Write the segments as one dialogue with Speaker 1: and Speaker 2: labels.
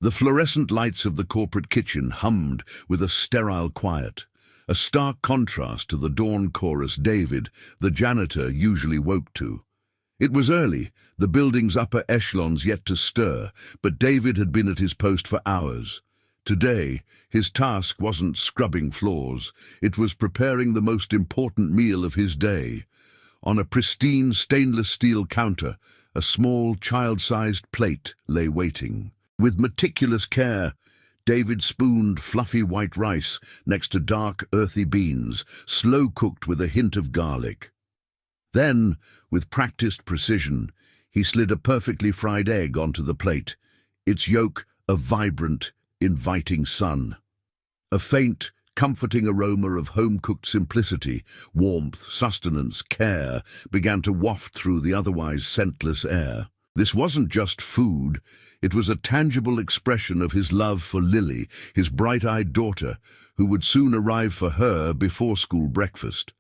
Speaker 1: The fluorescent lights of the corporate kitchen hummed with a sterile quiet, a stark contrast to the dawn chorus David, the janitor, usually woke to. It was early, the building's upper echelons yet to stir, but David had been at his post for hours. Today, his task wasn't scrubbing floors, it was preparing the most important meal of his day. On a pristine stainless steel counter, a small child-sized plate lay waiting. With meticulous care, David spooned fluffy white rice next to dark, earthy beans, slow-cooked with a hint of garlic. Then, with practiced precision, he slid a perfectly fried egg onto the plate, its yolk a vibrant, inviting sun. A faint, comforting aroma of home-cooked simplicity, warmth, sustenance, care began to waft through the otherwise scentless air. This wasn't just food, it was a tangible expression of his love for Lily, his bright-eyed daughter, who would soon arrive for her before school breakfast.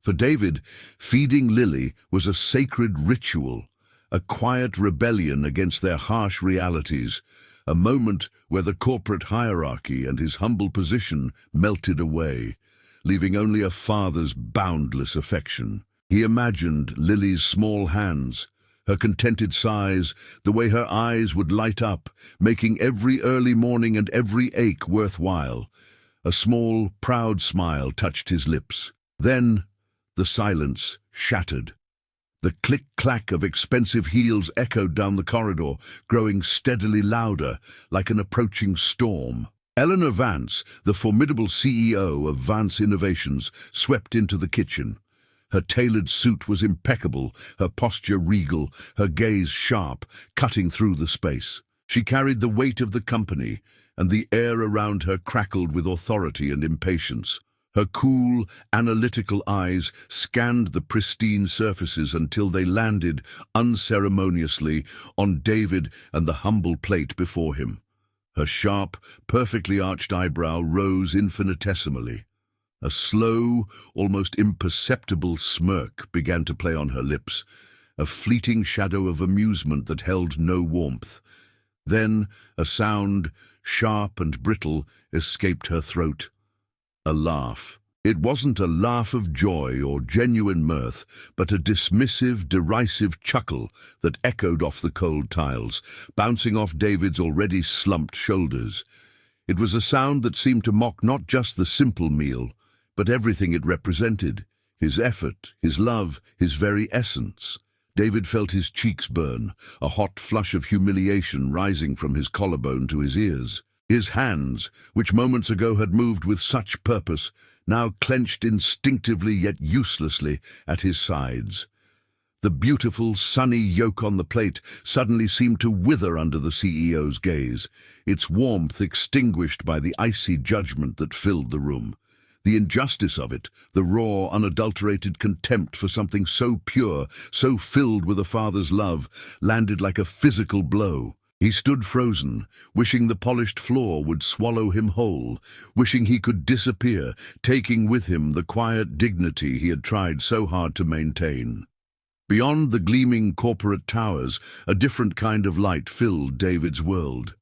Speaker 1: For David, feeding Lily was a sacred ritual, a quiet rebellion against their harsh realities, a moment where the corporate hierarchy and his humble position melted away, leaving only a father's boundless affection. He imagined Lily's small hands, her contented sighs, the way her eyes would light up, making every early morning and every ache worthwhile. A small, proud smile touched his lips. Then, the silence shattered. The click-clack of expensive heels echoed down the corridor, growing steadily louder, like an approaching storm. Eleanor Vance, the formidable CEO of Vance Innovations, swept into the kitchen. Her tailored suit was impeccable, her posture regal, her gaze sharp, cutting through the space. She carried the weight of the company, and the air around her crackled with authority and impatience. Her cool, analytical eyes scanned the pristine surfaces until they landed, unceremoniously, on David and the humble plate before him. Her sharp, perfectly arched eyebrow rose infinitesimally. A slow, almost imperceptible smirk began to play on her lips, a fleeting shadow of amusement that held no warmth. Then a sound, sharp and brittle, escaped her throat. A laugh. It wasn't a laugh of joy or genuine mirth, but a dismissive, derisive chuckle that echoed off the cold tiles, bouncing off David's already slumped shoulders. It was a sound that seemed to mock not just the simple meal, but everything it represented, his effort, his love, his very essence. David felt his cheeks burn, a hot flush of humiliation rising from his collarbone to his ears. His hands, which moments ago had moved with such purpose, now clenched instinctively yet uselessly at his sides. The beautiful, sunny yolk on the plate suddenly seemed to wither under the CEO's gaze, its warmth extinguished by the icy judgment that filled the room. The injustice of it, the raw, unadulterated contempt for something so pure, so filled with a father's love, landed like a physical blow. He stood frozen, wishing the polished floor would swallow him whole, wishing he could disappear, taking with him the quiet dignity he had tried so hard to maintain. Beyond the gleaming corporate towers, a different kind of light filled David's world.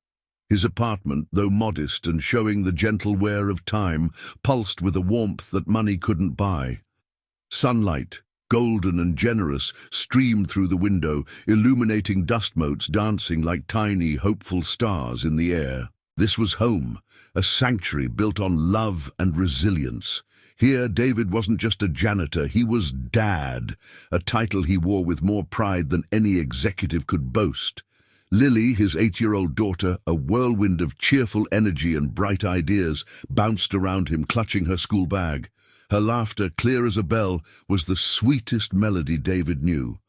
Speaker 1: His apartment, though modest and showing the gentle wear of time, pulsed with a warmth that money couldn't buy. Sunlight, golden and generous, streamed through the window, illuminating dust motes dancing like tiny, hopeful stars in the air. This was home, a sanctuary built on love and resilience. Here, David wasn't just a janitor, he was Dad, a title he wore with more pride than any executive could boast. Lily, his 8-year-old daughter, a whirlwind of cheerful energy and bright ideas, bounced around him, clutching her school bag. Her laughter, clear as a bell, was the sweetest melody David knew,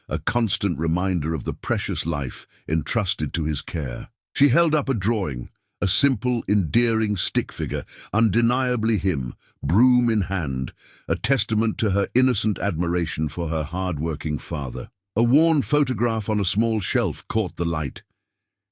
Speaker 1: a constant reminder of the precious life entrusted to his care. She held up a drawing, a simple, endearing stick figure, undeniably him, broom in hand, a testament to her innocent admiration for her hard-working father. A worn photograph on a small shelf caught the light.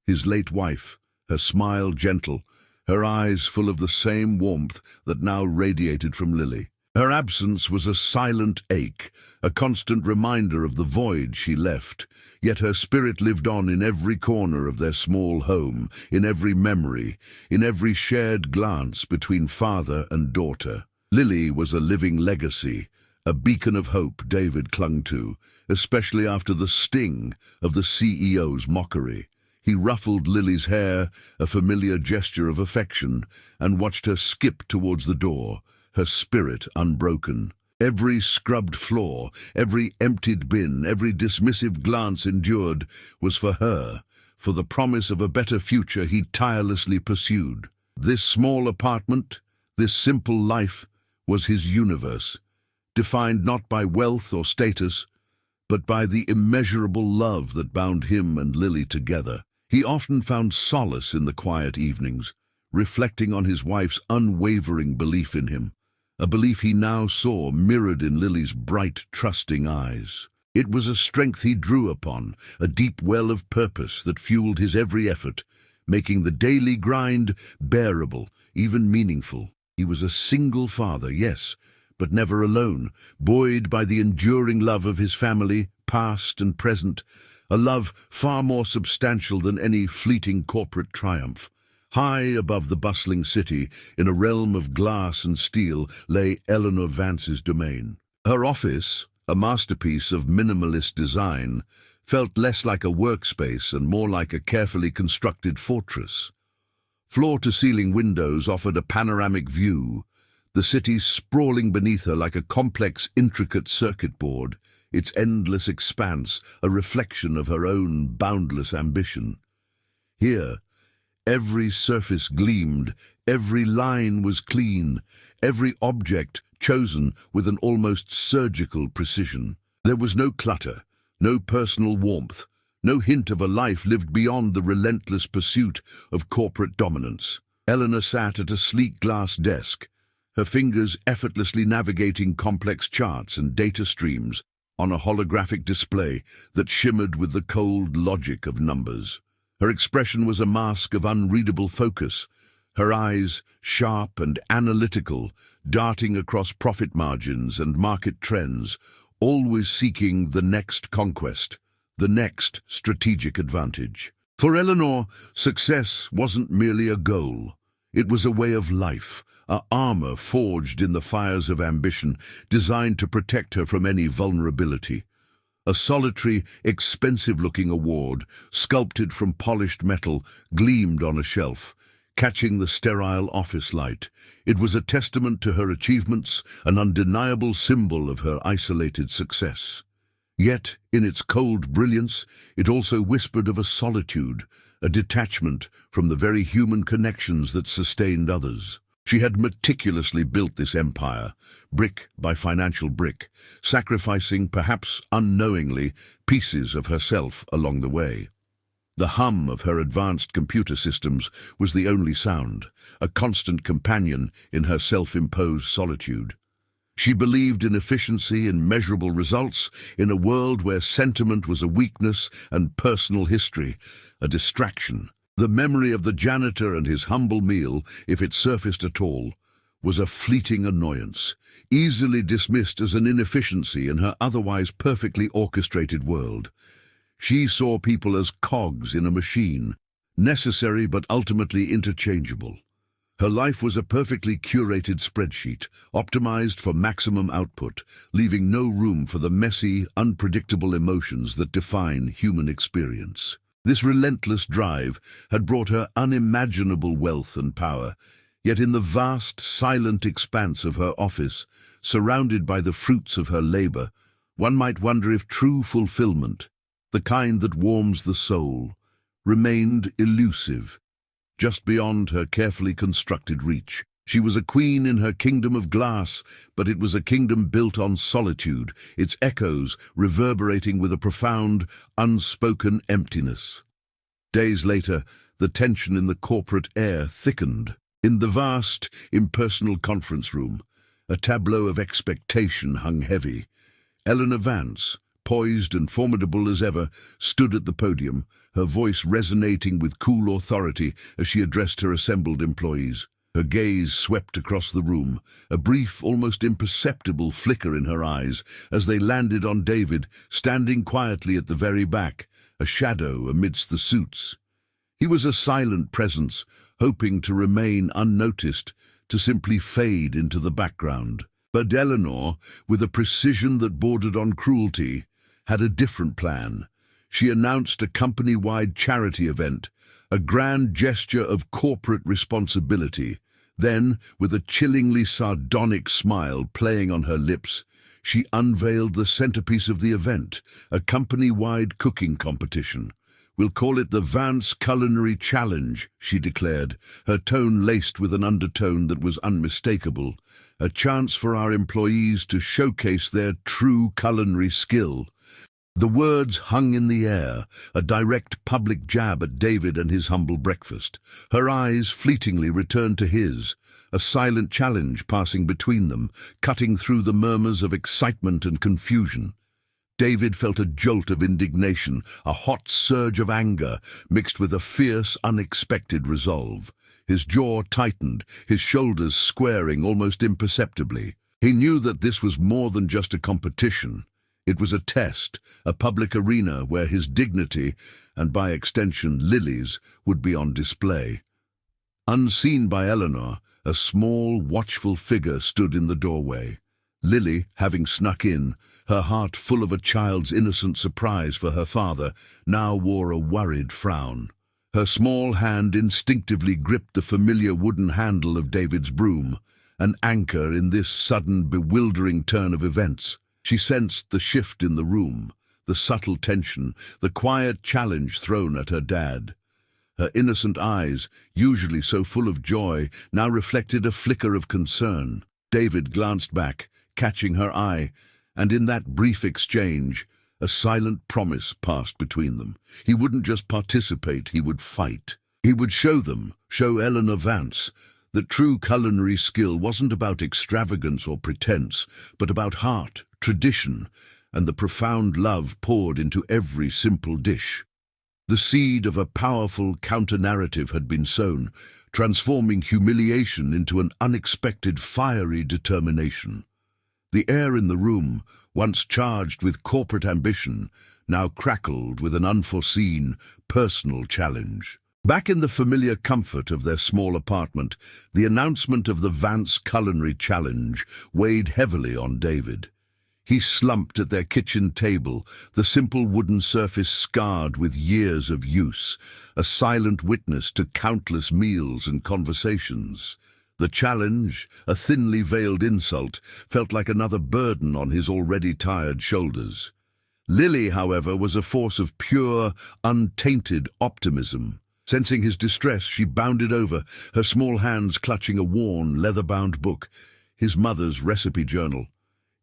Speaker 1: His late wife, her smile gentle, her eyes full of the same warmth that now radiated from Lily. Her absence was a silent ache, a constant reminder of the void she left, yet her spirit lived on in every corner of their small home, in every memory, in every shared glance between father and daughter. Lily was a living legacy, a beacon of hope David clung to, especially after the sting of the CEO's mockery. He ruffled Lily's hair, a familiar gesture of affection, and watched her skip towards the door, her spirit unbroken. Every scrubbed floor, every emptied bin, every dismissive glance endured was for her, for the promise of a better future he tirelessly pursued. This small apartment, this simple life, was his universe, defined not by wealth or status, but by the immeasurable love that bound him and Lily together. He often found solace in the quiet evenings, reflecting on his wife's unwavering belief in him, a belief he now saw mirrored in Lily's bright, trusting eyes. It was a strength he drew upon, a deep well of purpose that fueled his every effort, making the daily grind bearable, even meaningful. He was a single father, yes, but never alone, buoyed by the enduring love of his family, past and present, a love far more substantial than any fleeting corporate triumph. High above the bustling city, in a realm of glass and steel, lay Eleanor Vance's domain. Her office, a masterpiece of minimalist design, felt less like a workspace and more like a carefully constructed fortress. Floor-to-ceiling windows offered a panoramic view, the city sprawling beneath her like a complex, intricate circuit board, its endless expanse a reflection of her own boundless ambition. Here, every surface gleamed, every line was clean, every object chosen with an almost surgical precision. There was no clutter, no personal warmth, no hint of a life lived beyond the relentless pursuit of corporate dominance. Eleanor sat at a sleek glass desk, her fingers effortlessly navigating complex charts and data streams on a holographic display that shimmered with the cold logic of numbers. Her expression was a mask of unreadable focus, her eyes sharp and analytical, darting across profit margins and market trends, always seeking the next conquest, the next strategic advantage. For Eleanor, success wasn't merely a goal. It was a way of life, a armor forged in the fires of ambition, designed to protect her from any vulnerability. A solitary, expensive-looking award, sculpted from polished metal, gleamed on a shelf, catching the sterile office light. It was a testament to her achievements, an undeniable symbol of her isolated success. Yet, in its cold brilliance, it also whispered of a solitude, a detachment from the very human connections that sustained others. She had meticulously built this empire, brick by financial brick, sacrificing, perhaps unknowingly, pieces of herself along the way. The hum of her advanced computer systems was the only sound, a constant companion in her self-imposed solitude. She believed in efficiency and measurable results in a world where sentiment was a weakness and personal history a distraction. The memory of the janitor and his humble meal, if it surfaced at all, was a fleeting annoyance, easily dismissed as an inefficiency in her otherwise perfectly orchestrated world. She saw people as cogs in a machine, necessary but ultimately interchangeable. Her life was a perfectly curated spreadsheet, optimized for maximum output, leaving no room for the messy, unpredictable emotions that define human experience. This relentless drive had brought her unimaginable wealth and power, yet in the vast, silent expanse of her office, surrounded by the fruits of her labor, one might wonder if true fulfillment, the kind that warms the soul, remained elusive, just beyond her carefully constructed reach. She was a queen in her kingdom of glass, but it was a kingdom built on solitude, its echoes reverberating with a profound, unspoken emptiness. Days later, the tension in the corporate air thickened. In the vast, impersonal conference room, a tableau of expectation hung heavy. Eleanor Vance, poised and formidable as ever, stood at the podium, her voice resonating with cool authority as she addressed her assembled employees. Her gaze swept across the room, a brief, almost imperceptible flicker in her eyes as they landed on David, standing quietly at the very back, a shadow amidst the suits. He was a silent presence, hoping to remain unnoticed, to simply fade into the background. But Eleanor, with a precision that bordered on cruelty, had a different plan. She announced a company-wide charity event, a grand gesture of corporate responsibility. Then, with a chillingly sardonic smile playing on her lips, she unveiled the centerpiece of the event, a company-wide cooking competition. "We'll call it the Vance Culinary Challenge," she declared, her tone laced with an undertone that was unmistakable. "A chance for our employees to showcase their true culinary skill." The words hung in the air, a direct public jab at David and his humble breakfast. Her eyes fleetingly returned to his, a silent challenge passing between them, cutting through the murmurs of excitement and confusion. David felt a jolt of indignation, a hot surge of anger, mixed with a fierce, unexpected resolve. His jaw tightened, his shoulders squaring almost imperceptibly. He knew that this was more than just a competition. It was a test, a public arena where his dignity, and by extension Lily's, would be on display. Unseen by Eleanor, a small, watchful figure stood in the doorway. Lily, having snuck in, her heart full of a child's innocent surprise for her father, now wore a worried frown. Her small hand instinctively gripped the familiar wooden handle of David's broom, an anchor in this sudden, bewildering turn of events. She sensed the shift in the room, the subtle tension, the quiet challenge thrown at her dad. Her innocent eyes, usually so full of joy, now reflected a flicker of concern. David glanced back, catching her eye, and in that brief exchange, a silent promise passed between them. He wouldn't just participate, he would fight. He would show Eleanor Vance, that true culinary skill wasn't about extravagance or pretense, but about heart, tradition, and the profound love poured into every simple dish. The seed of a powerful counter-narrative had been sown, transforming humiliation into an unexpected fiery determination. The air in the room, once charged with corporate ambition, now crackled with an unforeseen, personal challenge. Back in the familiar comfort of their small apartment, the announcement of the Vance Culinary Challenge weighed heavily on David. He slumped at their kitchen table, the simple wooden surface scarred with years of use, a silent witness to countless meals and conversations. The challenge, a thinly veiled insult, felt like another burden on his already tired shoulders. Lily, however, was a force of pure, untainted optimism. Sensing his distress, she bounded over, her small hands clutching a worn, leather-bound book, his mother's recipe journal.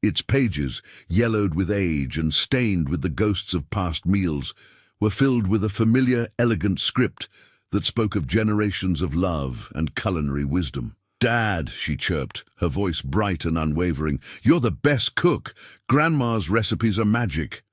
Speaker 1: Its pages, yellowed with age and stained with the ghosts of past meals, were filled with a familiar, elegant script that spoke of generations of love and culinary wisdom. "Dad," she chirped, her voice bright and unwavering, "you're the best cook. Grandma's recipes are magic."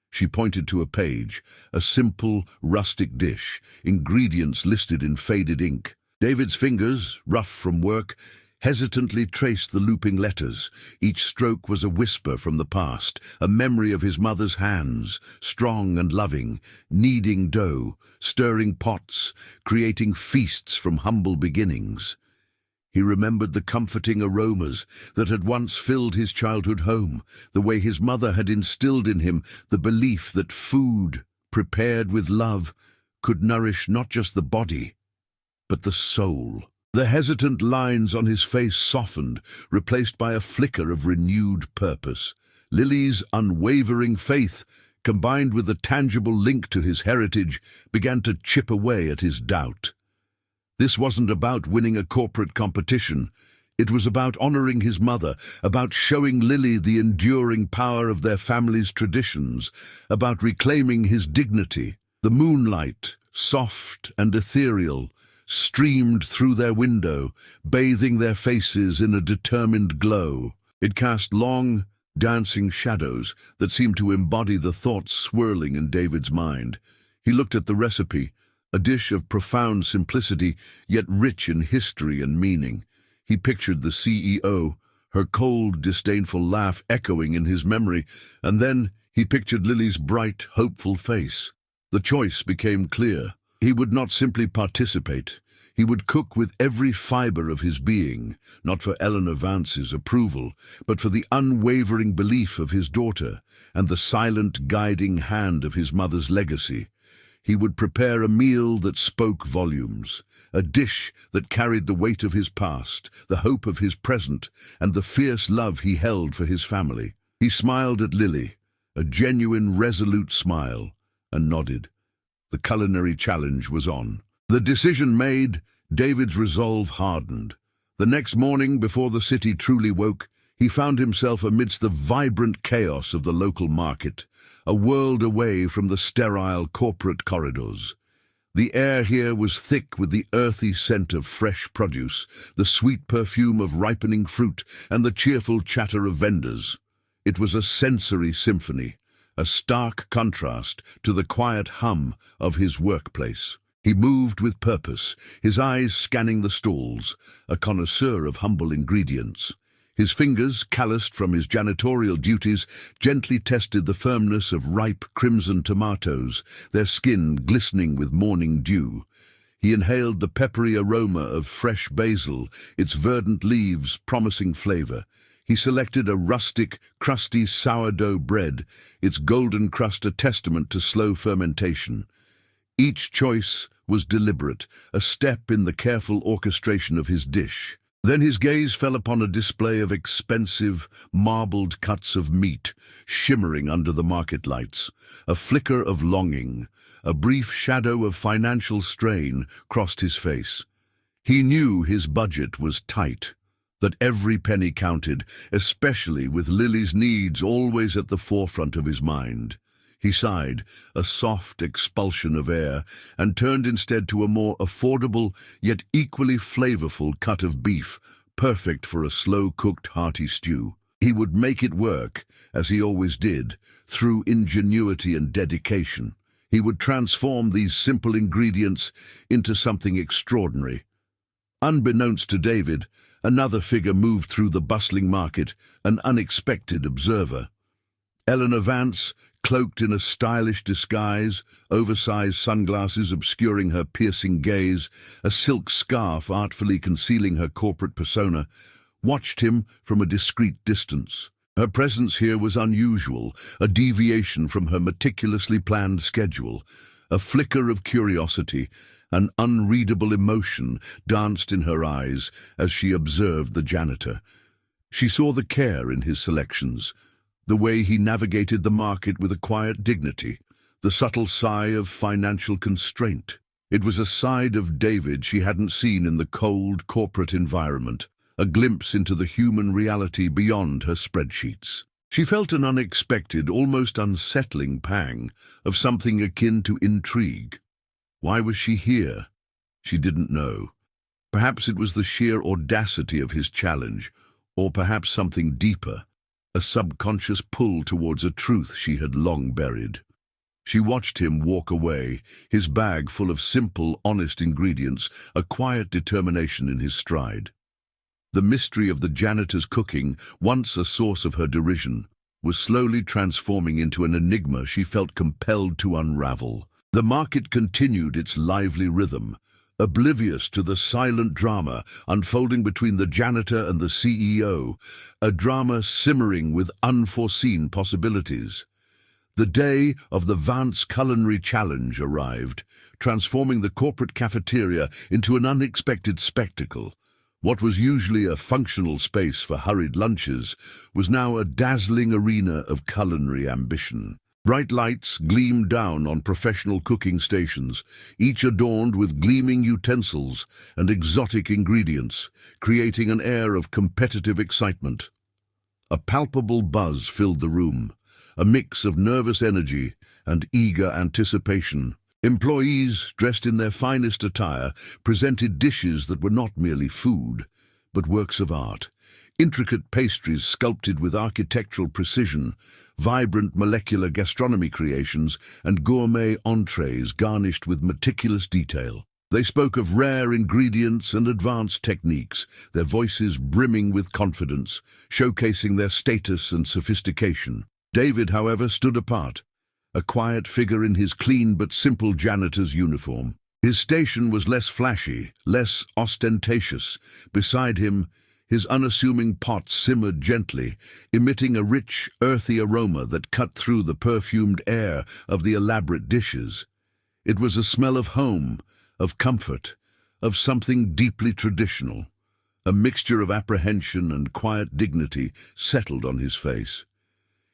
Speaker 1: She pointed to a page, a simple, rustic dish, ingredients listed in faded ink. David's fingers, rough from work, hesitantly traced the looping letters. Each stroke was a whisper from the past, a memory of his mother's hands, strong and loving, kneading dough, stirring pots, creating feasts from humble beginnings. He remembered the comforting aromas that had once filled his childhood home, the way his mother had instilled in him the belief that food, prepared with love, could nourish not just the body, but the soul. The hesitant lines on his face softened, replaced by a flicker of renewed purpose. Lily's unwavering faith, combined with a tangible link to his heritage, began to chip away at his doubt. This wasn't about winning a corporate competition. It was about honoring his mother, about showing Lily the enduring power of their family's traditions, about reclaiming his dignity. The moonlight, soft and ethereal, streamed through their window, bathing their faces in a determined glow. It cast long, dancing shadows that seemed to embody the thoughts swirling in David's mind. He looked at the recipe, a dish of profound simplicity, yet rich in history and meaning. He pictured the CEO, her cold, disdainful laugh echoing in his memory, and then he pictured Lily's bright, hopeful face. The choice became clear. He would not simply participate. He would cook with every fibre of his being, not for Eleanor Vance's approval, but for the unwavering belief of his daughter and the silent guiding hand of his mother's legacy. He would prepare a meal that spoke volumes, a dish that carried the weight of his past, the hope of his present, and the fierce love he held for his family. He smiled at Lily, a genuine, resolute smile, and nodded. The culinary challenge was on. The decision made, David's resolve hardened. The next morning, before the city truly woke, he found himself amidst the vibrant chaos of the local market, a world away from the sterile corporate corridors. The air here was thick with the earthy scent of fresh produce, the sweet perfume of ripening fruit, and the cheerful chatter of vendors. It was a sensory symphony, a stark contrast to the quiet hum of his workplace. He moved with purpose, his eyes scanning the stalls, a connoisseur of humble ingredients. His fingers, calloused from his janitorial duties, gently tested the firmness of ripe crimson tomatoes, their skin glistening with morning dew. He inhaled the peppery aroma of fresh basil, its verdant leaves promising flavor. He selected a rustic, crusty sourdough bread, its golden crust a testament to slow fermentation. Each choice was deliberate, a step in the careful orchestration of his dish. Then his gaze fell upon a display of expensive, marbled cuts of meat, shimmering under the market lights. A flicker of longing, a brief shadow of financial strain crossed his face. He knew his budget was tight, that every penny counted, especially with Lily's needs always at the forefront of his mind. He sighed, a soft expulsion of air, and turned instead to a more affordable yet equally flavorful cut of beef, perfect for a slow-cooked hearty stew. He would make it work, as he always did, through ingenuity and dedication. He would transform these simple ingredients into something extraordinary. Unbeknownst to David, another figure moved through the bustling market, an unexpected observer. Eleanor Vance, cloaked in a stylish disguise, oversized sunglasses obscuring her piercing gaze, a silk scarf artfully concealing her corporate persona, watched him from a discreet distance. Her presence here was unusual, a deviation from her meticulously planned schedule. A flicker of curiosity, an unreadable emotion danced in her eyes as she observed the janitor. She saw the care in his selections, the way he navigated the market with a quiet dignity, the subtle sigh of financial constraint. It was a side of David she hadn't seen in the cold corporate environment, a glimpse into the human reality beyond her spreadsheets. She felt an unexpected, almost unsettling pang of something akin to intrigue. Why was she here? She didn't know. Perhaps it was the sheer audacity of his challenge, or perhaps something deeper, a subconscious pull towards a truth she had long buried. She watched him walk away, his bag full of simple, honest ingredients, a quiet determination in his stride. The mystery of the janitor's cooking, once a source of her derision, was slowly transforming into an enigma she felt compelled to unravel. The market continued its lively rhythm, oblivious to the silent drama unfolding between the janitor and the CEO, a drama simmering with unforeseen possibilities. The day of the Vance Culinary Challenge arrived, transforming the corporate cafeteria into an unexpected spectacle. What was usually a functional space for hurried lunches was now a dazzling arena of culinary ambition. Bright lights gleamed down on professional cooking stations, each adorned with gleaming utensils and exotic ingredients, creating an air of competitive excitement. A palpable buzz filled the room, a mix of nervous energy and eager anticipation. Employees, dressed in their finest attire, presented dishes that were not merely food, but works of art, Intricate pastries sculpted with architectural precision, vibrant molecular gastronomy creations, and gourmet entrees garnished with meticulous detail. They spoke of rare ingredients and advanced techniques, their voices brimming with confidence, showcasing their status and sophistication. David, however, stood apart, a quiet figure in his clean but simple janitor's uniform. His station was less flashy, less ostentatious. Beside him, his unassuming pot simmered gently, emitting a rich, earthy aroma that cut through the perfumed air of the elaborate dishes. It was a smell of home, of comfort, of something deeply traditional. A mixture of apprehension and quiet dignity settled on his face.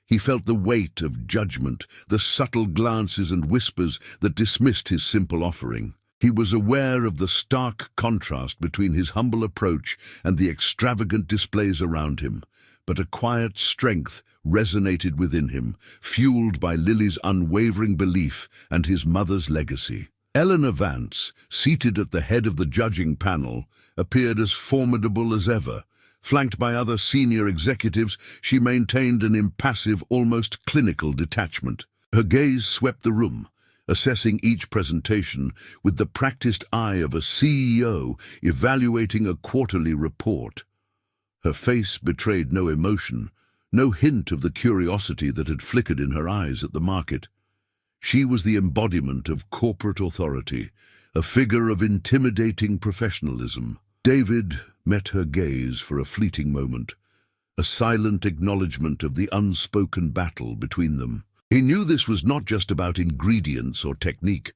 Speaker 1: He felt the weight of judgment, the subtle glances and whispers that dismissed his simple offering. He was aware of the stark contrast between his humble approach and the extravagant displays around him, but a quiet strength resonated within him, fueled by Lily's unwavering belief and his mother's legacy. Eleanor Vance, seated at the head of the judging panel, appeared as formidable as ever. Flanked by other senior executives, she maintained an impassive, almost clinical detachment. Her gaze swept the room, assessing each presentation with the practiced eye of a CEO evaluating a quarterly report. Her face betrayed no emotion, no hint of the curiosity that had flickered in her eyes at the market. She was the embodiment of corporate authority, a figure of intimidating professionalism. David met her gaze for a fleeting moment, a silent acknowledgement of the unspoken battle between them. He knew this was not just about ingredients or technique.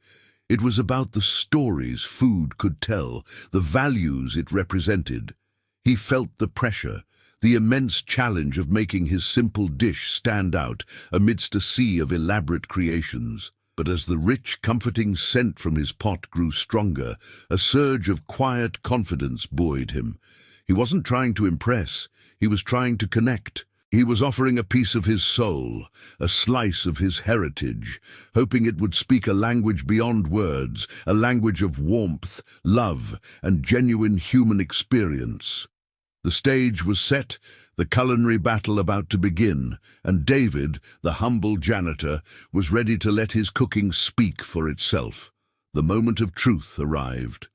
Speaker 1: It was about the stories food could tell, the values it represented. He felt the pressure, the immense challenge of making his simple dish stand out amidst a sea of elaborate creations. But as the rich, comforting scent from his pot grew stronger, a surge of quiet confidence buoyed him. He wasn't trying to impress, he was trying to connect. He was offering a piece of his soul, a slice of his heritage, hoping it would speak a language beyond words, a language of warmth, love, and genuine human experience. The stage was set, the culinary battle about to begin, and David, the humble janitor, was ready to let his cooking speak for itself. The moment of truth arrived.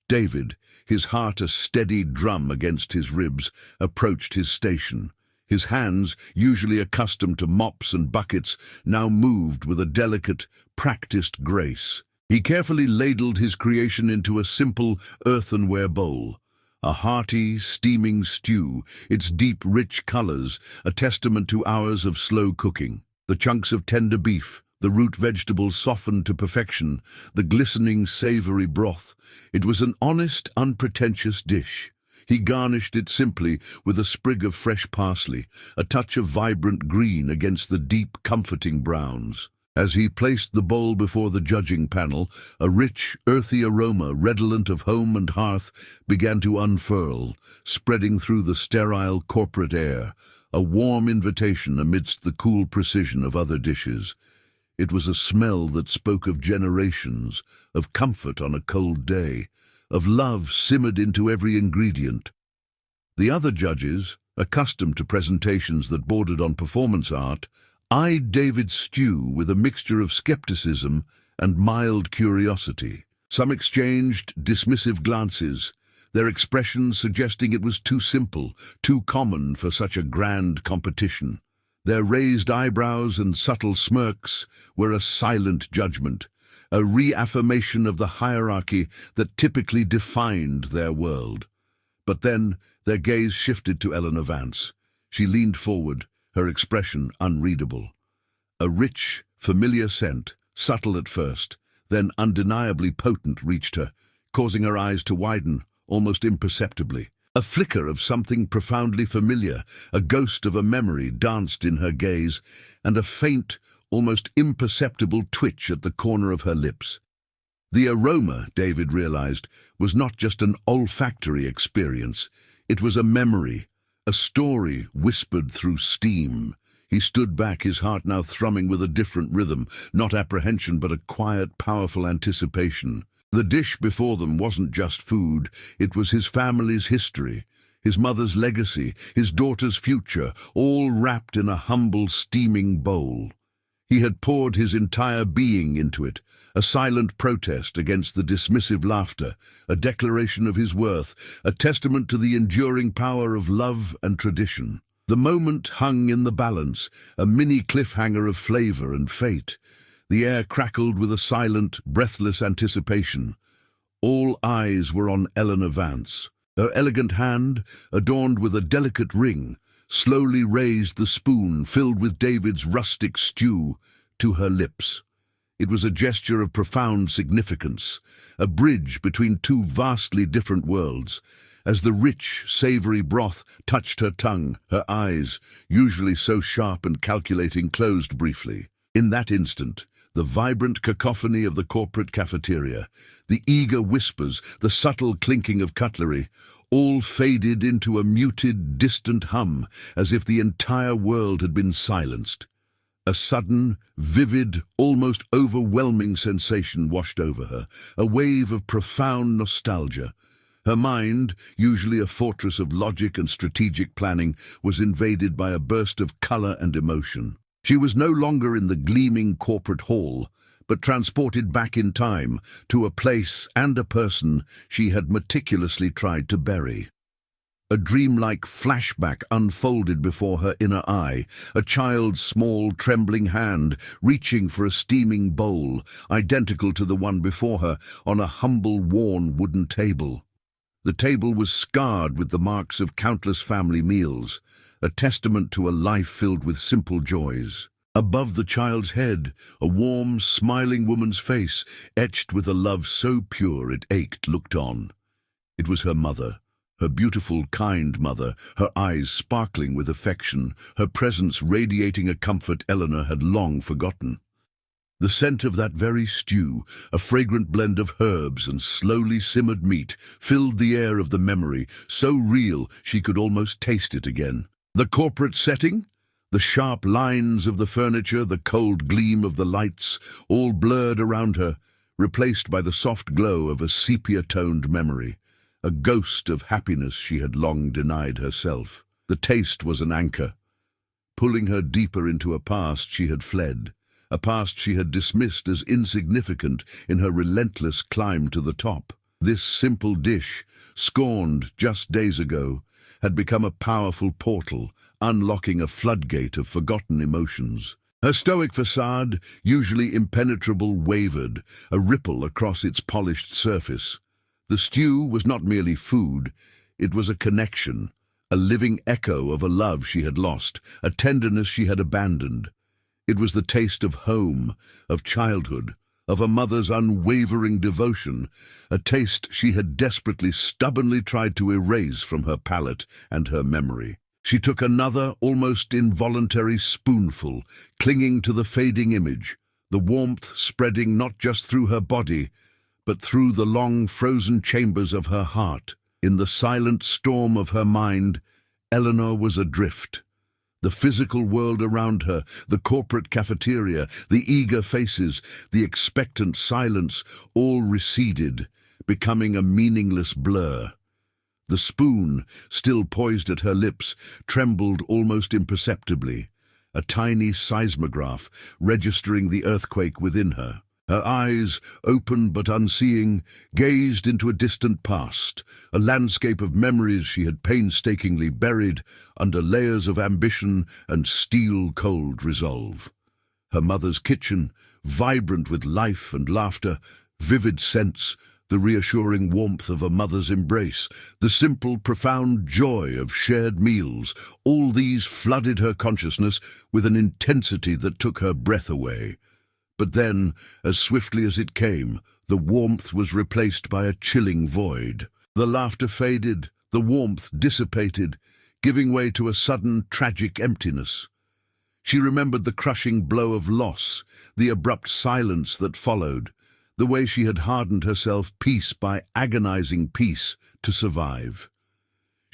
Speaker 1: David, his heart a steady drum against his ribs, approached his station. His hands, usually accustomed to mops and buckets, now moved with a delicate, practiced grace. He carefully ladled his creation into a simple earthenware bowl. A hearty, steaming stew, its deep, rich colors, a testament to hours of slow cooking. The chunks of tender beef, the root vegetables softened to perfection, the glistening, savory broth. It was an honest, unpretentious dish. He garnished it simply with a sprig of fresh parsley, a touch of vibrant green against the deep, comforting browns. As he placed the bowl before the judging panel, a rich, earthy aroma redolent of home and hearth began to unfurl, spreading through the sterile corporate air, a warm invitation amidst the cool precision of other dishes. It was a smell that spoke of generations, of comfort on a cold day, of love simmered into every ingredient. The other judges, accustomed to presentations that bordered on performance art, eyed David's stew with a mixture of skepticism and mild curiosity. Some exchanged dismissive glances, their expressions suggesting it was too simple, too common for such a grand competition. Their raised eyebrows and subtle smirks were a silent judgment, a reaffirmation of the hierarchy that typically defined their world. But then their gaze shifted to Eleanor Vance. She leaned forward, her expression unreadable. A rich, familiar scent, subtle at first, then undeniably potent, reached her, causing her eyes to widen, almost imperceptibly. A flicker of something profoundly familiar, a ghost of a memory danced in her gaze, and a faint, almost imperceptible twitch at the corner of her lips. The aroma, David realized, was not just an olfactory experience. It was a memory, a story whispered through steam. He stood back, his heart now thrumming with a different rhythm, not apprehension but a quiet, powerful anticipation. The dish before them wasn't just food, it was his family's history, his mother's legacy, his daughter's future, all wrapped in a humble, steaming bowl. He had poured his entire being into it, a silent protest against the dismissive laughter, a declaration of his worth, a testament to the enduring power of love and tradition. The moment hung in the balance, a mini cliffhanger of flavor and fate. The air crackled with a silent, breathless anticipation. All eyes were on Eleanor Vance. Her elegant hand, adorned with a delicate ring, slowly raised the spoon filled with David's rustic stew to her lips. It was a gesture of profound significance, a bridge between two vastly different worlds. As the rich, savory broth touched her tongue, her eyes, usually so sharp and calculating, closed briefly. In that instant, the vibrant cacophony of the corporate cafeteria, the eager whispers, the subtle clinking of cutlery, all faded into a muted, distant hum, as if the entire world had been silenced. A sudden, vivid, almost overwhelming sensation washed over her, a wave of profound nostalgia. Her mind, usually a fortress of logic and strategic planning, was invaded by a burst of color and emotion. She was no longer in the gleaming corporate hall, but transported back in time to a place and a person she had meticulously tried to bury. A dreamlike flashback unfolded before her inner eye, a child's small, trembling hand reaching for a steaming bowl, identical to the one before her, on a humble, worn wooden table. The table was scarred with the marks of countless family meals, a testament to a life filled with simple joys. Above the child's head, a warm, smiling woman's face, etched with a love so pure it ached, looked on. It was her mother, her beautiful, kind mother, her eyes sparkling with affection, her presence radiating a comfort Eleanor had long forgotten. The scent of that very stew, a fragrant blend of herbs and slowly simmered meat, filled the air of the memory, so real she could almost taste it again. The corporate setting? The sharp lines of the furniture, the cold gleam of the lights, all blurred around her, replaced by the soft glow of a sepia-toned memory, a ghost of happiness she had long denied herself. The taste was an anchor, pulling her deeper into a past she had fled, a past she had dismissed as insignificant in her relentless climb to the top. This simple dish, scorned just days ago, had become a powerful portal, unlocking a floodgate of forgotten emotions. Her stoic facade, usually impenetrable, wavered, a ripple across its polished surface. The stew was not merely food, it was a connection, a living echo of a love she had lost, a tenderness she had abandoned. It was the taste of home, of childhood, of a mother's unwavering devotion, a taste she had desperately, stubbornly tried to erase from her palate and her memory. She took another, almost involuntary spoonful, clinging to the fading image, the warmth spreading not just through her body, but through the long frozen chambers of her heart. In the silent storm of her mind, Eleanor was adrift. The physical world around her, the corporate cafeteria, the eager faces, the expectant silence, all receded, becoming a meaningless blur. The spoon, still poised at her lips, trembled almost imperceptibly, a tiny seismograph registering the earthquake within her. Her eyes, open but unseeing, gazed into a distant past, a landscape of memories she had painstakingly buried under layers of ambition and steel-cold resolve. Her mother's kitchen, vibrant with life and laughter, vivid scents, the reassuring warmth of a mother's embrace, the simple, profound joy of shared meals, all these flooded her consciousness with an intensity that took her breath away. But then, as swiftly as it came, the warmth was replaced by a chilling void. The laughter faded, the warmth dissipated, giving way to a sudden, tragic emptiness. She remembered the crushing blow of loss, the abrupt silence that followed, the way she had hardened herself piece by agonizing piece to survive.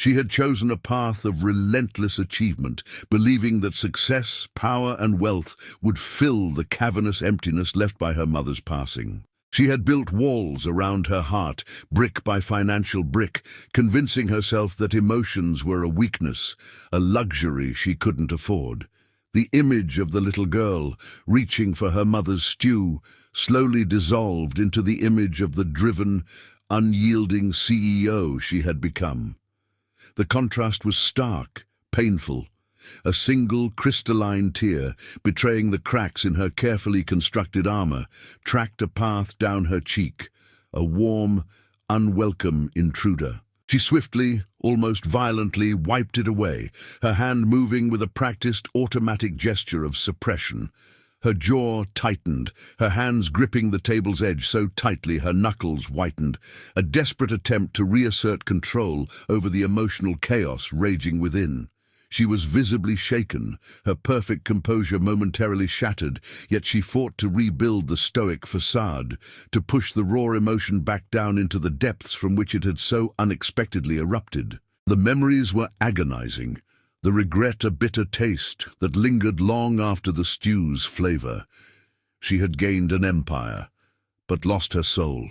Speaker 1: She had chosen a path of relentless achievement, believing that success, power, and wealth would fill the cavernous emptiness left by her mother's passing. She had built walls around her heart, brick by financial brick, convincing herself that emotions were a weakness, a luxury she couldn't afford. The image of the little girl, reaching for her mother's stew, slowly dissolved into the image of the driven, unyielding CEO she had become. The contrast was stark, painful. A single crystalline tear, betraying the cracks in her carefully constructed armor, tracked a path down her cheek, a warm, unwelcome intruder. She swiftly, almost violently, wiped it away, her hand moving with a practiced automatic gesture of suppression. Her jaw tightened, her hands gripping the table's edge so tightly her knuckles whitened, a desperate attempt to reassert control over the emotional chaos raging within. She was visibly shaken, her perfect composure momentarily shattered, yet she fought to rebuild the stoic facade, to push the raw emotion back down into the depths from which it had so unexpectedly erupted. The memories were agonizing, the regret a bitter taste that lingered long after the stew's flavor. She had gained an empire, but lost her soul,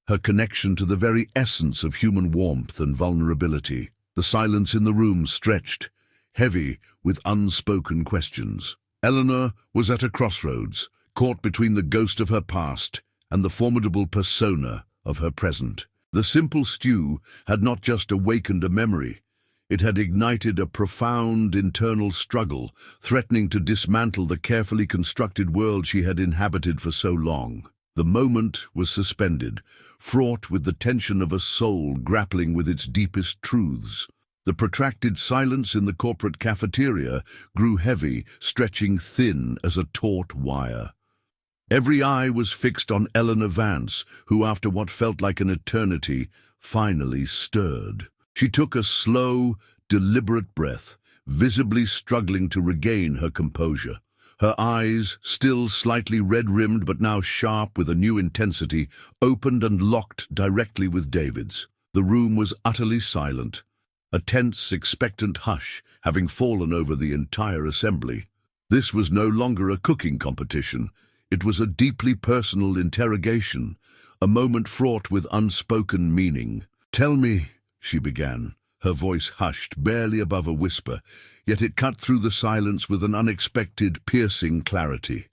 Speaker 1: her connection to the very essence of human warmth and vulnerability. The silence in the room stretched, heavy with unspoken questions. Eleanor was at a crossroads, caught between the ghost of her past and the formidable persona of her present. The simple stew had not just awakened a memory, it had ignited a profound internal struggle, threatening to dismantle the carefully constructed world she had inhabited for so long. The moment was suspended, fraught with the tension of a soul grappling with its deepest truths. The protracted silence in the corporate cafeteria grew heavy, stretching thin as a taut wire. Every eye was fixed on Eleanor Vance, who, after what felt like an eternity, finally stirred. She took a slow, deliberate breath, visibly struggling to regain her composure. Her eyes, still slightly red-rimmed but now sharp with a new intensity, opened and locked directly with David's. The room was utterly silent, a tense, expectant hush having fallen over the entire assembly. This was no longer a cooking competition. It was a deeply personal interrogation, a moment fraught with unspoken meaning. "Tell me," she began, her voice hushed, barely above a whisper, yet it cut through the silence with an unexpected, piercing clarity.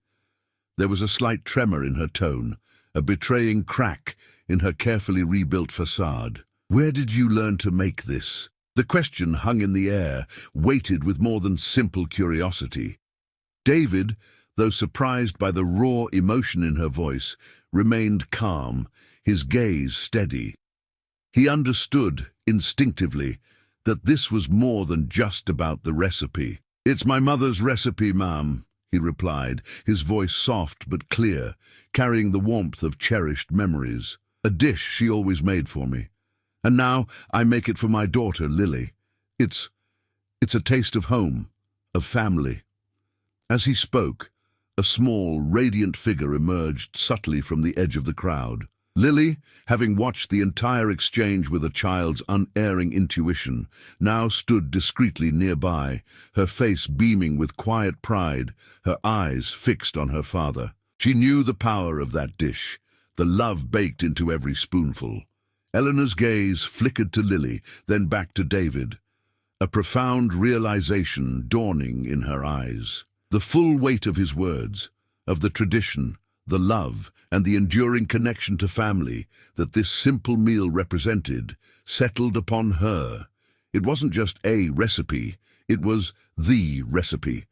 Speaker 1: There was a slight tremor in her tone, a betraying crack in her carefully rebuilt facade. "Where did you learn to make this?" The question hung in the air, weighted with more than simple curiosity. David, though surprised by the raw emotion in her voice, remained calm, his gaze steady. He understood, instinctively, that this was more than just about the recipe. "It's my mother's recipe, ma'am," he replied, his voice soft but clear, carrying the warmth of cherished memories. "A dish she always made for me. And now I make it for my daughter, Lily. It's a taste of home, of family." As he spoke, a small, radiant figure emerged subtly from the edge of the crowd. Lily, having watched the entire exchange with a child's unerring intuition, now stood discreetly nearby, her face beaming with quiet pride, her eyes fixed on her father. She knew the power of that dish, the love baked into every spoonful. Eleanor's gaze flickered to Lily, then back to David, a profound realization dawning in her eyes. The full weight of his words, of the tradition, the love, and the enduring connection to family that this simple meal represented, settled upon her. It wasn't just a recipe, it was the recipe,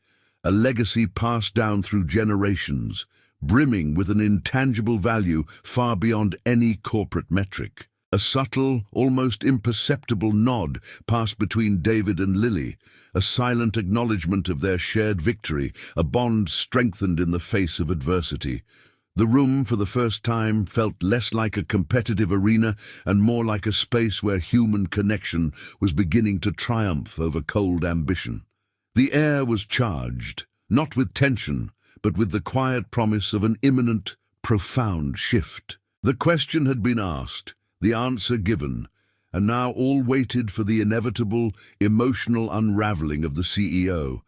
Speaker 1: a legacy passed down through generations, brimming with an intangible value far beyond any corporate metric. A subtle, almost imperceptible nod passed between David and Lily, a silent acknowledgement of their shared victory, a bond strengthened in the face of adversity. The room, for the first time, felt less like a competitive arena and more like a space where human connection was beginning to triumph over cold ambition. The air was charged, not with tension, but with the quiet promise of an imminent, profound shift. The question had been asked, the answer given, and now all waited for the inevitable, emotional unraveling of the CEO,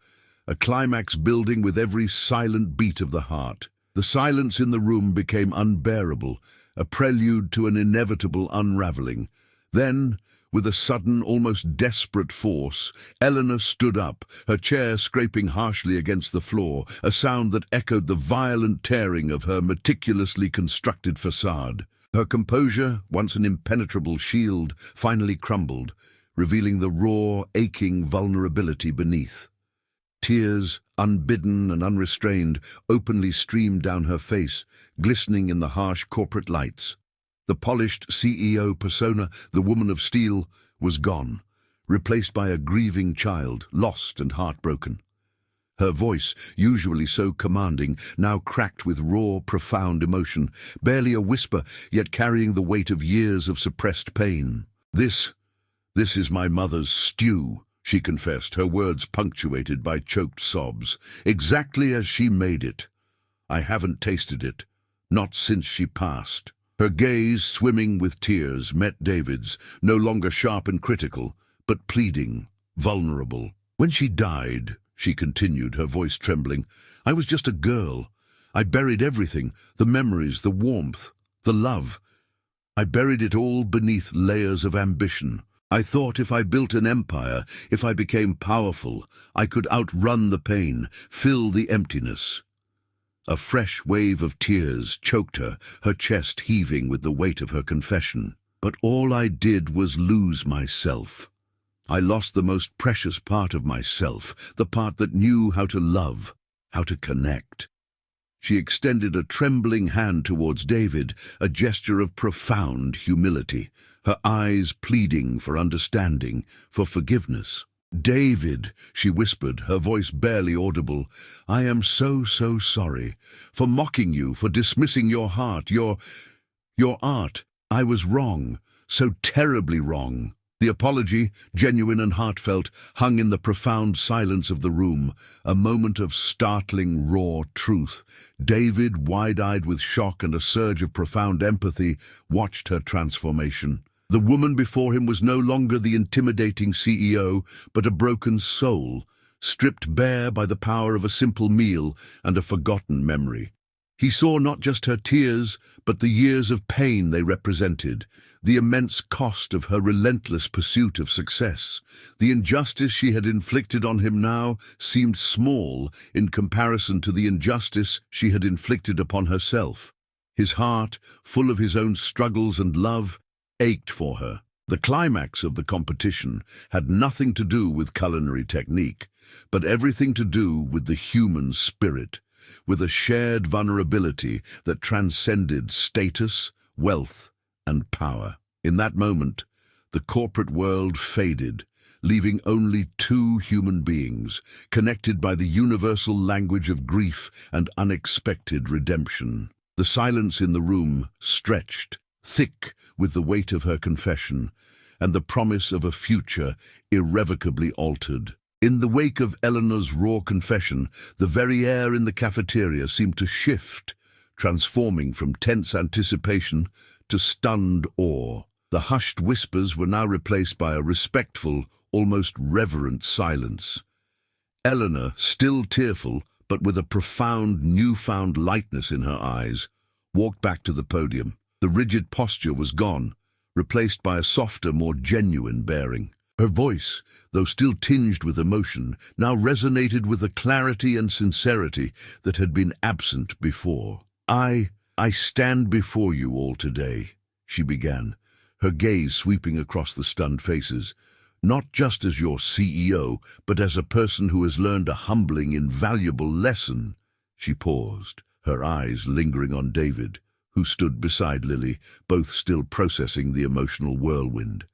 Speaker 1: a climax building with every silent beat of the heart. The silence in the room became unbearable, a prelude to an inevitable unraveling. Then, with a sudden, almost desperate force, Eleanor stood up, her chair scraping harshly against the floor, a sound that echoed the violent tearing of her meticulously constructed facade. Her composure, once an impenetrable shield, finally crumbled, revealing the raw, aching vulnerability beneath. Tears, unbidden and unrestrained, openly streamed down her face, glistening in the harsh corporate lights. The polished CEO persona, the woman of steel, was gone, replaced by a grieving child, lost and heartbroken. Her voice, usually so commanding, now cracked with raw, profound emotion, barely a whisper, yet carrying the weight of years of suppressed pain. This is my mother's stew," she confessed, her words punctuated by choked sobs. "Exactly as she made it. I haven't tasted it, not since she passed." Her gaze, swimming with tears, met David's, no longer sharp and critical, but pleading, vulnerable. "When she died," she continued, her voice trembling, "I was just a girl. I buried everything, the memories, the warmth, the love. I buried it all beneath layers of ambition. I thought if I built an empire, if I became powerful, I could outrun the pain, fill the emptiness." A fresh wave of tears choked her, her chest heaving with the weight of her confession. "But all I did was lose myself. I lost the most precious part of myself, the part that knew how to love, how to connect." She extended a trembling hand towards David, a gesture of profound humility, her eyes pleading for understanding, for forgiveness. "David," she whispered, her voice barely audible, "I am so sorry for mocking you, for dismissing your heart, your art. I was wrong, so terribly wrong." The apology, genuine and heartfelt, hung in the profound silence of the room, a moment of startling, raw truth. David, wide-eyed with shock and a surge of profound empathy, watched her transformation. The woman before him was no longer the intimidating CEO, but a broken soul, stripped bare by the power of a simple meal and a forgotten memory. He saw not just her tears, but the years of pain they represented, the immense cost of her relentless pursuit of success. The injustice she had inflicted on him now seemed small in comparison to the injustice she had inflicted upon herself. His heart, full of his own struggles and love, ached for her. The climax of the competition had nothing to do with culinary technique, but everything to do with the human spirit, with a shared vulnerability that transcended status, wealth, and power. In that moment, the corporate world faded, leaving only two human beings, connected by the universal language of grief and unexpected redemption. The silence in the room stretched, thick with the weight of her confession and the promise of a future irrevocably altered. In the wake of Eleanor's raw confession, the very air in the cafeteria seemed to shift, transforming from tense anticipation to stunned awe. The hushed whispers were now replaced by a respectful, almost reverent silence. Eleanor, still tearful, but with a profound, newfound lightness in her eyes, walked back to the podium. The rigid posture was gone, replaced by a softer, more genuine bearing. Her voice, though still tinged with emotion, now resonated with a clarity and sincerity that had been absent before. I stand before you all today," she began, her gaze sweeping across the stunned faces, "not just as your CEO, but as a person who has learned a humbling, invaluable lesson." She paused, her eyes lingering on David, who stood beside Lily, both still processing the emotional whirlwind.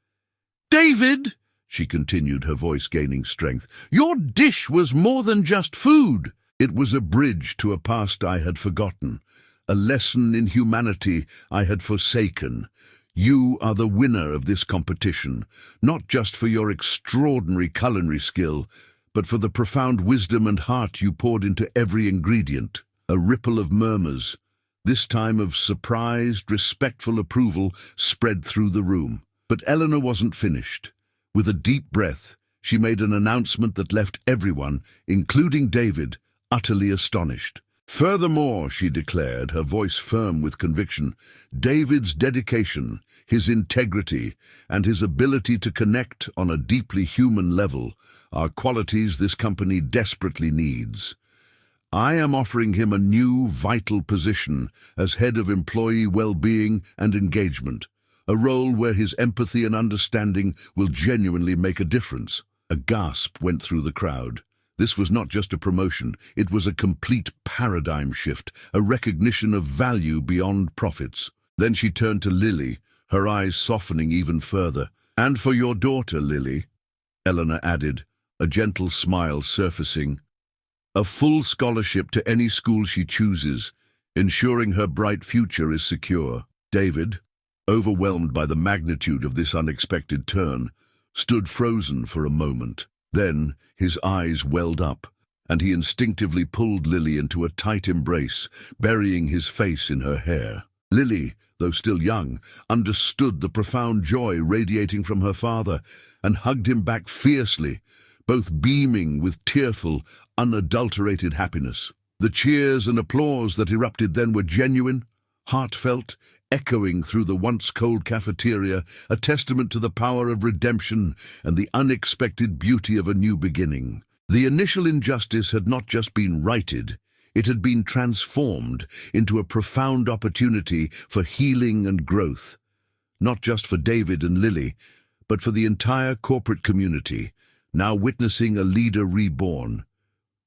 Speaker 1: "David," she continued, her voice gaining strength, "your dish was more than just food. It was a bridge to a past I had forgotten, a lesson in humanity I had forsaken. You are the winner of this competition, not just for your extraordinary culinary skill, but for the profound wisdom and heart you poured into every ingredient." A ripple of murmurs, this time of surprised, respectful approval, spread through the room. But Eleanor wasn't finished. With a deep breath, she made an announcement that left everyone, including David, utterly astonished. Furthermore, she declared, her voice firm with conviction, David's dedication, his integrity, and his ability to connect on a deeply human level are qualities this company desperately needs. I am offering him a new, vital position as head of employee well-being and engagement, a role where his empathy and understanding will genuinely make a difference. A gasp went through the crowd. This was not just a promotion, it was a complete paradigm shift, a recognition of value beyond profits. Then she turned to Lily, her eyes softening even further. "And for your daughter, Lily," Eleanor added, a gentle smile surfacing. "A full scholarship to any school she chooses, ensuring her bright future is secure." David, overwhelmed by the magnitude of this unexpected turn, stood frozen for a moment. Then his eyes welled up, and he instinctively pulled Lily into a tight embrace, burying his face in her hair. Lily, though still young, understood the profound joy radiating from her father and hugged him back fiercely, both beaming with tearful, unadulterated happiness. The cheers and applause that erupted then were genuine, heartfelt, echoing through the once-cold cafeteria, a testament to the power of redemption and the unexpected beauty of a new beginning. The initial injustice had not just been righted, it had been transformed into a profound opportunity for healing and growth, not just for David and Lily, but for the entire corporate community, now witnessing a leader reborn.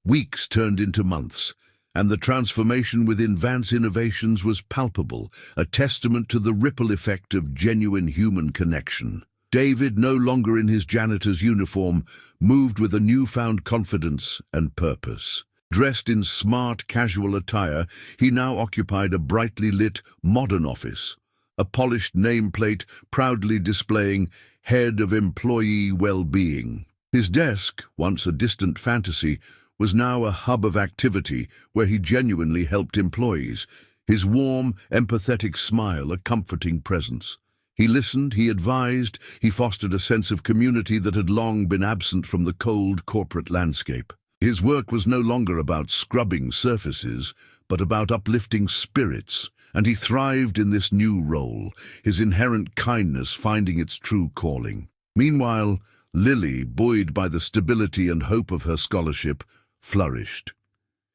Speaker 1: Weeks turned into months, and the transformation within Vance Innovations was palpable, a testament to the ripple effect of genuine human connection. David, no longer in his janitor's uniform, moved with a newfound confidence and purpose. Dressed in smart, casual attire, he now occupied a brightly lit, modern office, a polished nameplate proudly displaying Head of Employee Well-Being. His desk, once a distant fantasy, was now a hub of activity where he genuinely helped employees, his warm, empathetic smile a comforting presence. He listened, he advised, he fostered a sense of community that had long been absent from the cold corporate landscape. His work was no longer about scrubbing surfaces, but about uplifting spirits, and he thrived in this new role, his inherent kindness finding its true calling. Meanwhile, Lily, buoyed by the stability and hope of her scholarship, flourished.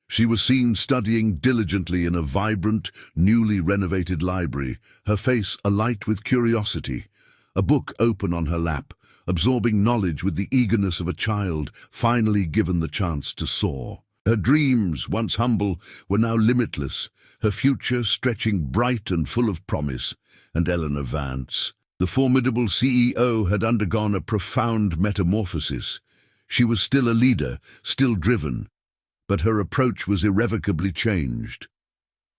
Speaker 1: She was seen studying diligently in a vibrant, newly renovated library, her face alight with curiosity, a book open on her lap, absorbing knowledge with the eagerness of a child finally given the chance to soar. Her dreams, once humble, were now limitless, her future stretching bright and full of promise. And Eleanor Vance, the formidable CEO, had undergone a profound metamorphosis. She was still a leader, still driven, but her approach was irrevocably changed.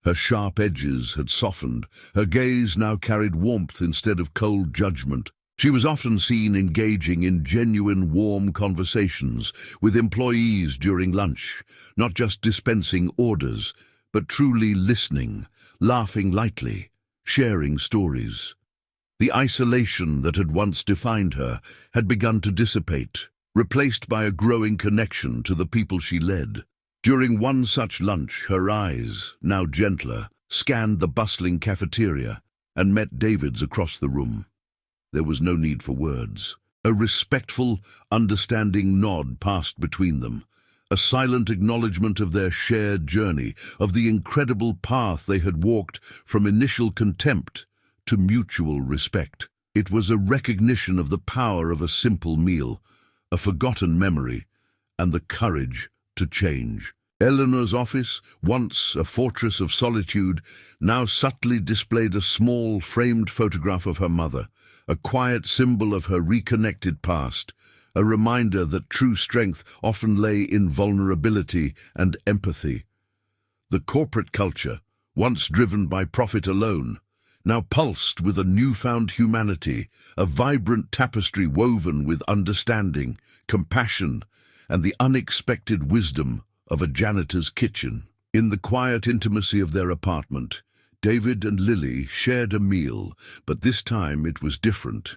Speaker 1: Her sharp edges had softened, her gaze now carried warmth instead of cold judgment. She was often seen engaging in genuine, warm conversations with employees during lunch, not just dispensing orders, but truly listening, laughing lightly, sharing stories. The isolation that had once defined her had begun to dissipate, replaced by a growing connection to the people she led. During one such lunch, her eyes, now gentler, scanned the bustling cafeteria and met David's across the room. There was no need for words. A respectful, understanding nod passed between them, a silent acknowledgement of their shared journey, of the incredible path they had walked from initial contempt to mutual respect. It was a recognition of the power of a simple meal, a forgotten memory, and the courage to change. Eleanor's office, once a fortress of solitude, now subtly displayed a small, framed photograph of her mother, a quiet symbol of her reconnected past, a reminder that true strength often lay in vulnerability and empathy. The corporate culture, once driven by profit alone, now pulsed with a newfound humanity, a vibrant tapestry woven with understanding, compassion, and the unexpected wisdom of a janitor's kitchen. In the quiet intimacy of their apartment, David and Lily shared a meal, but this time it was different.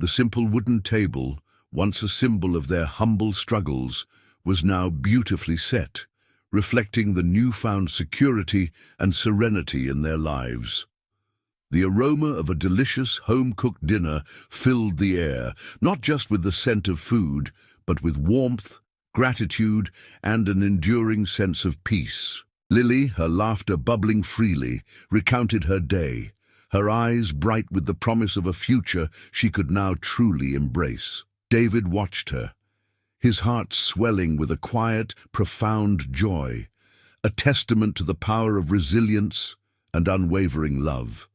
Speaker 1: The simple wooden table, once a symbol of their humble struggles, was now beautifully set, reflecting the newfound security and serenity in their lives. The aroma of a delicious home-cooked dinner filled the air, not just with the scent of food, but with warmth, gratitude, and an enduring sense of peace. Lily, her laughter bubbling freely, recounted her day, her eyes bright with the promise of a future she could now truly embrace. David watched her, his heart swelling with a quiet, profound joy, a testament to the power of resilience and unwavering love.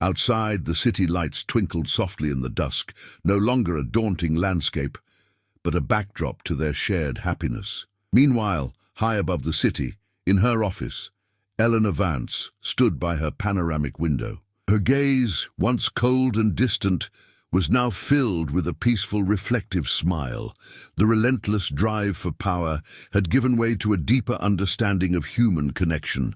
Speaker 1: Outside, the city lights twinkled softly in the dusk, no longer a daunting landscape, but a backdrop to their shared happiness. Meanwhile, high above the city, in her office, Eleanor Vance stood by her panoramic window. Her gaze, once cold and distant, was now filled with a peaceful, reflective smile. The relentless drive for power had given way to a deeper understanding of human connection.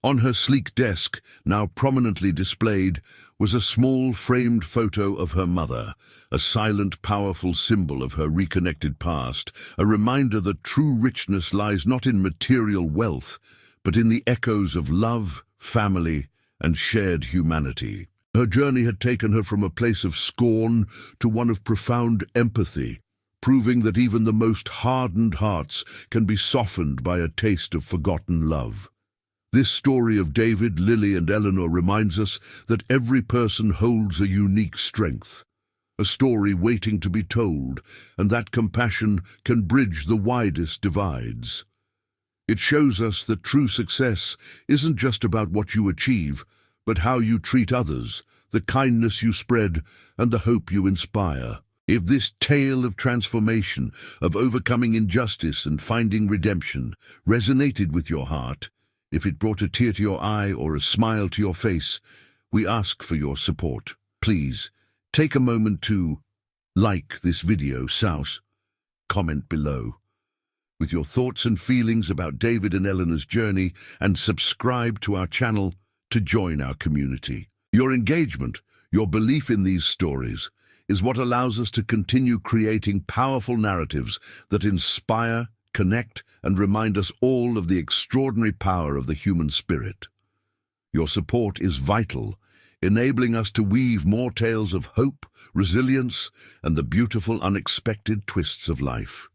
Speaker 1: On her sleek desk, now prominently displayed, was a small framed photo of her mother, a silent, powerful symbol of her reconnected past, a reminder that true richness lies not in material wealth, but in the echoes of love, family, and shared humanity. Her journey had taken her from a place of scorn to one of profound empathy, proving that even the most hardened hearts can be softened by a taste of forgotten love. This story of David, Lily, and Eleanor reminds us that every person holds a unique strength, a story waiting to be told, and that compassion can bridge the widest divides. It shows us that true success isn't just about what you achieve, but how you treat others, the kindness you spread, and the hope you inspire. If this tale of transformation, of overcoming injustice and finding redemption, resonated with your heart, if it brought a tear to your eye or a smile to your face, we ask for your support. Please, take a moment to like this video, comment below with your thoughts and feelings about David and Eleanor's journey, and subscribe to our channel to join our community. Your engagement, your belief in these stories, is what allows us to continue creating powerful narratives that inspire, connect, and remind us all of the extraordinary power of the human spirit. Your support is vital, enabling us to weave more tales of hope, resilience, and the beautiful unexpected twists of life.